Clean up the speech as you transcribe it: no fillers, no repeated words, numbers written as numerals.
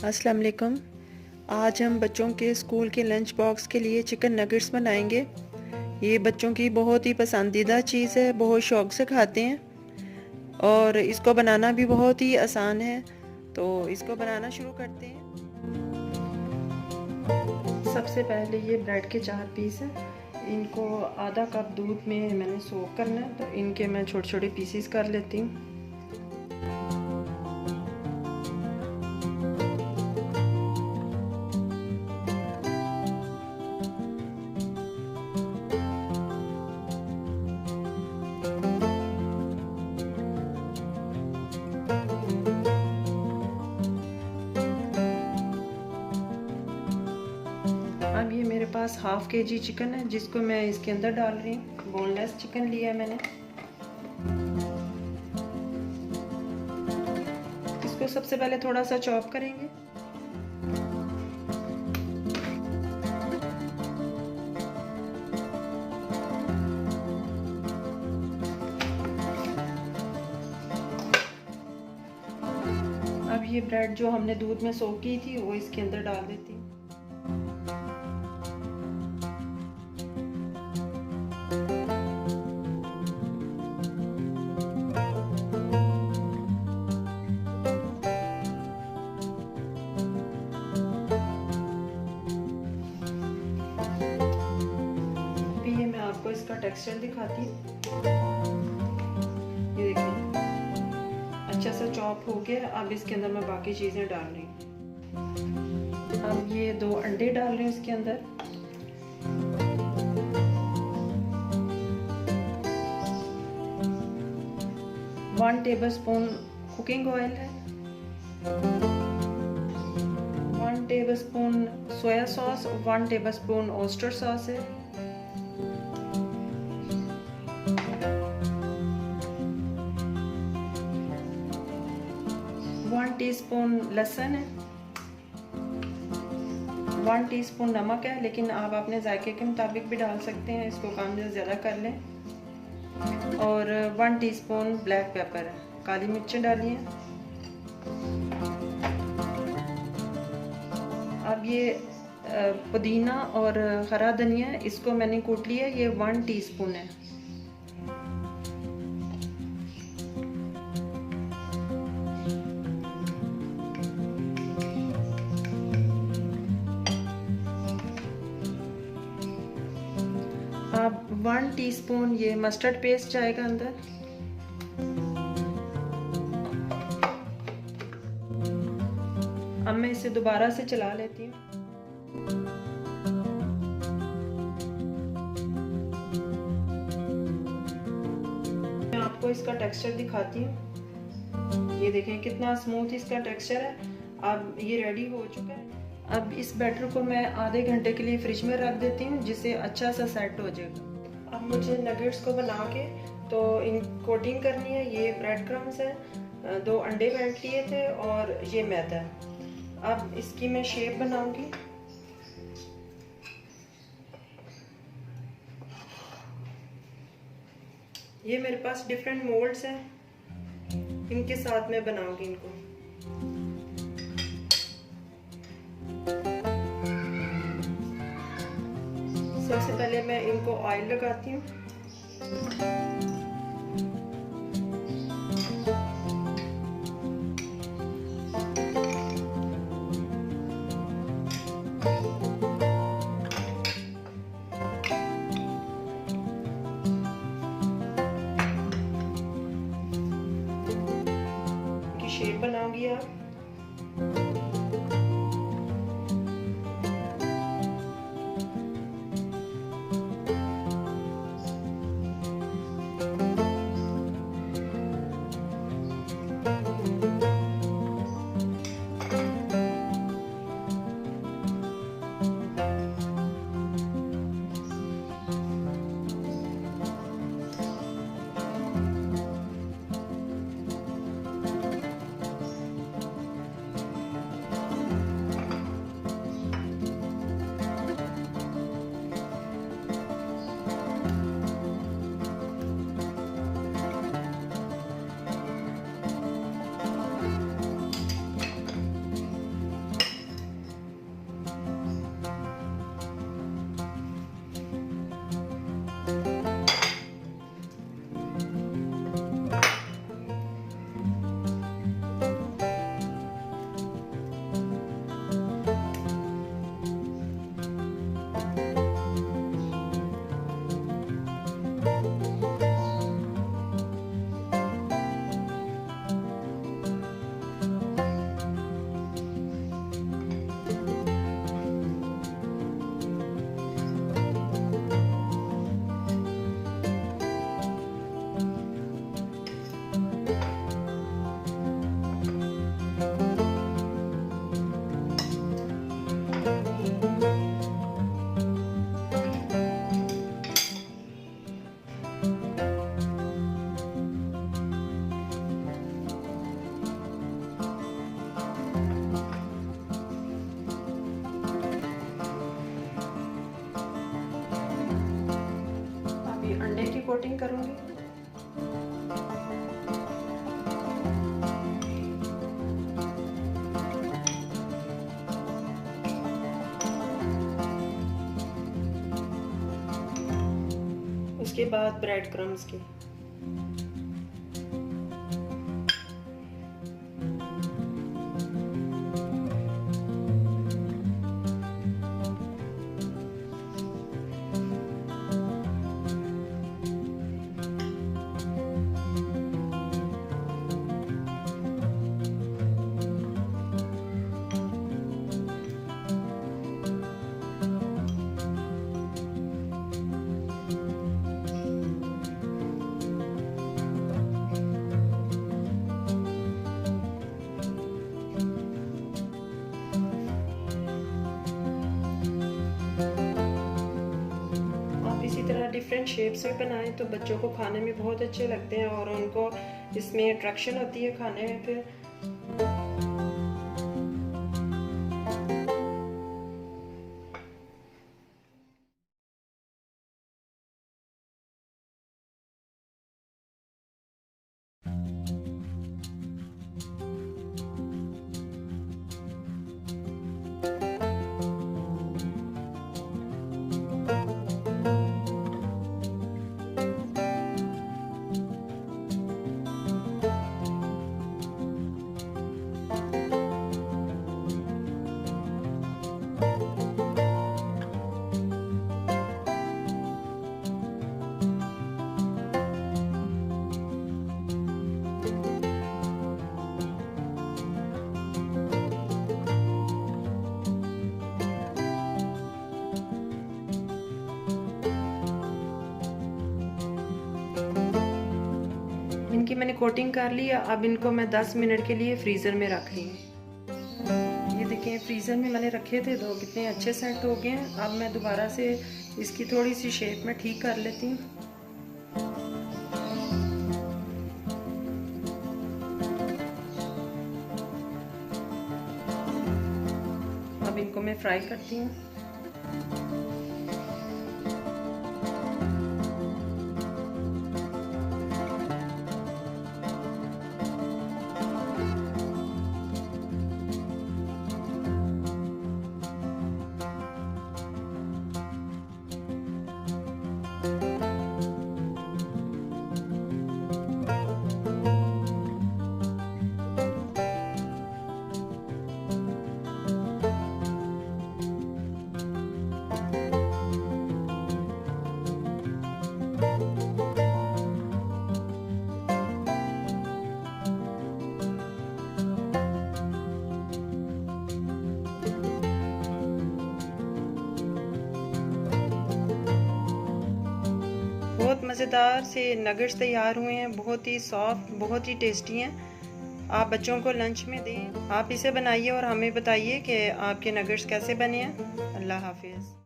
अस्सलाम वालेकुम। आज हम बच्चों के स्कूल के लंच बॉक्स के लिए चिकन नगेट्स बनाएंगे। ये बच्चों की बहुत ही पसंदीदा चीज़ है, बहुत शौक से खाते हैं और इसको बनाना भी बहुत ही आसान है। तो इसको बनाना शुरू करते हैं। सबसे पहले ये ब्रेड के 4 पीस हैं, इनको आधा कप दूध में मैंने सोक करना है, तो इनके मैं छोटे छोटे पीसीस कर लेती हूँ। अब ये मेरे पास हाफ केजी चिकन है, जिसको मैं इसके अंदर डाल रही हूँ। बोनलेस चिकन लिया है मैंने। इसको सबसे पहले थोड़ा सा चॉप करेंगे। अब ये ब्रेड जो हमने दूध में सोक की थी वो इसके अंदर डाल देती हूँ। आपको इसका टेक्सचर दिखाती हूँ। ये देखिए अच्छा सा चॉप हो गया। अब इसके अंदर मैं बाकी चीजें डाल रही हूँ। अब ये 2 अंडे डाल रही हूँ इसके अंदर। वन टेबलस्पून कुकिंग ऑयल है। 1 tablespoon soya sauce, 1 tablespoon oyster sauce है। 1 टीस्पून लहसुन है। 1 टीस्पून नमक है, लेकिन आप अपने जायके के मुताबिक भी डाल सकते हैं, इसको कम या ज़्यादा कर लें। और 1 टीस्पून ब्लैक पेपर है, काली मिर्चें डालिए। अब ये पुदीना और हरा धनिया है, इसको मैंने कूट लिया, ये 1 टीस्पून है। अब 1 टीस्पून ये मस्टर्ड पेस्ट जाएगा अंदर। अब मैं इसे दोबारा से चला लेती हूँ। मैं आपको इसका टेक्सचर दिखाती हूँ। ये देखें कितना स्मूथ इसका टेक्सचर है। अब ये रेडी हो चुका है। अब इस बैटर को मैं आधे घंटे के लिए फ्रिज में रख देती हूँ, जिससे अच्छा सा सेट हो जाएगा। अब मुझे नगेट्स को बना के तो इन कोटिंग करनी है। ये ब्रेड क्रम्स है, 2 अंडे फेंट लिए थे और ये मैदा है। अब इसकी मैं शेप बनाऊंगी। ये मेरे पास डिफरेंट मोल्ड्स हैं, इनके साथ मैं बनाऊंगी इनको। सबसे पहले मैं इनको ऑयल लगाती हूँ। की शेप बनाऊंगी आप। अंडे की कोटिंग करूंगी। उसके बाद ब्रेड क्रम्स की। इसी तरह डिफरेंट शेप्स में बनाएं तो बच्चों को खाने में बहुत अच्छे लगते हैं और उनको इसमें अट्रैक्शन होती है खाने में। फिर इनकी मैंने कोटिंग कर ली। अब इनको मैं 10 मिनट के लिए फ्रीज़र में रख रही हूँ। ये देखें फ्रीज़र में मैंने रखे थे तो कितने अच्छे सेट हो गए हैं। अब मैं दोबारा से इसकी थोड़ी सी शेप में ठीक कर लेती हूँ। अब इनको मैं फ्राई करती हूँ। बहुत मज़ेदार से नगेट्स तैयार हुए हैं, बहुत ही सॉफ्ट, बहुत ही टेस्टी हैं। आप बच्चों को लंच में दें। आप इसे बनाइए और हमें बताइए कि आपके नगेट्स कैसे बने हैं। अल्लाह हाफिज़।